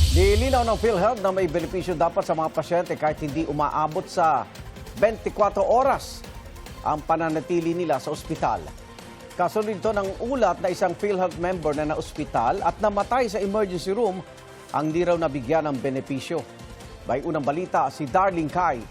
Nilinaw ng PhilHealth na may benepisyo dapat sa mga pasyente kahit hindi umaabot sa 24 oras ang pananatili nila sa ospital. Kasunod ito ng ulat na isang PhilHealth member na naospital at namatay sa emergency room ang di raw nabigyan ng benepisyo. May unang balita si Darlene Kai.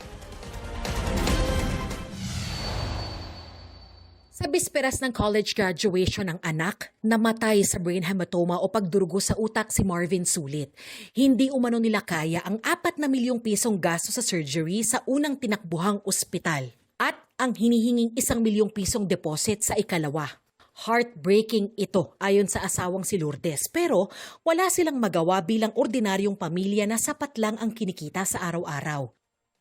Sa bisperas ng college graduation ng anak, namatay sa brain hematoma o pagdurugo sa utak si Marvin Sulit. Hindi umano nila kaya ang 4 na milyong pisong gasto sa surgery sa unang tinakbuhang ospital at ang hinihinging 1 milyong pisong deposit sa ikalawa. Heartbreaking ito ayon sa asawang si Lourdes, pero wala silang magawa bilang ordinaryong pamilya na sapat lang ang kinikita sa araw-araw.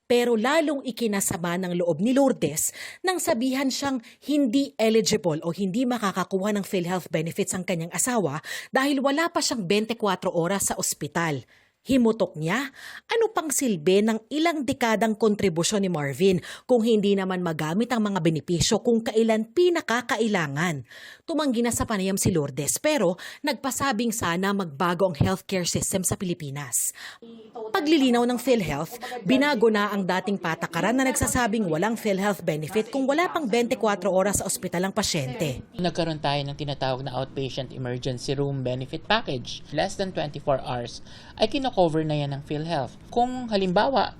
Pero lalong ikinasama ng loob ni Lourdes nang sabihan siyang hindi eligible o hindi makakakuha ng PhilHealth benefits ang kanyang asawa dahil wala pa siyang 24 oras sa ospital. Himutok niya, ano pang silbi ng ilang dekadang kontribusyon ni Marvin kung hindi naman magamit ang mga benepisyo kung kailan pinakakailangan. Tumanggi na sa panayam si Lourdes pero nagpasabing sana magbago ang healthcare system sa Pilipinas. Paglilinaw ng PhilHealth, binago na ang dating patakaran na nagsasabing walang PhilHealth benefit kung wala pang 24 oras sa ospital ang pasyente. Nagkaroon tayo ng tinatawag na outpatient emergency room benefit package. Less than 24 hours ay kino-cover na yan ng PhilHealth. Kung halimbawa,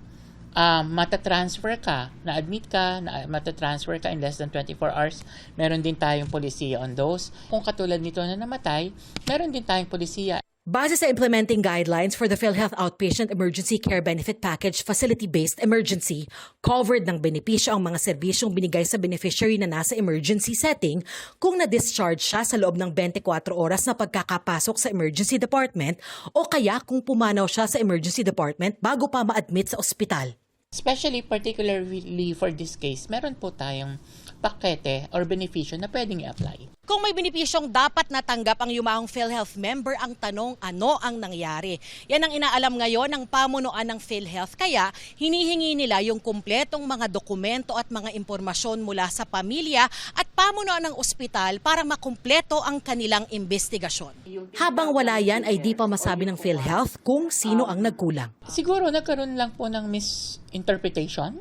matatransfer ka, na-admit ka, matatransfer ka in less than 24 hours, meron din tayong polisiya on those. Kung katulad nito na namatay, meron din tayong polisiya. Base sa implementing guidelines for the PhilHealth Outpatient Emergency Care Benefit Package Facility-Based Emergency, covered ng benepisyo ang mga serbisyong binigay sa beneficiary na nasa emergency setting kung na-discharge siya sa loob ng 24 oras na pagkakapasok sa emergency department o kaya kung pumanaw siya sa emergency department bago pa ma-admit sa ospital. Especially, particularly for this case, meron po tayong pakete or benepisyo na pwedeng i-apply. Kung may benepisyong dapat natanggap ang yumahong PhilHealth member, ang tanong ano ang nangyari. Yan ang inaalam ngayon ng pamunuan ng PhilHealth. Kaya hinihingi nila yung kumpletong mga dokumento at mga impormasyon mula sa pamilya at pamunuan ng ospital para makumpleto ang kanilang investigasyon. Habang wala yan ay di pa masabi ng PhilHealth kung sino ang nagkulang. Siguro nagkaroon lang po ng misinterpretation.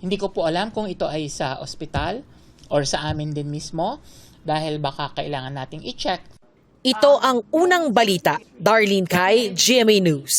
Hindi ko po alam kung ito ay sa ospital or sa amin din mismo dahil baka kailangan nating i-check. Ito ang unang balita. Darlene Kai, GMA News.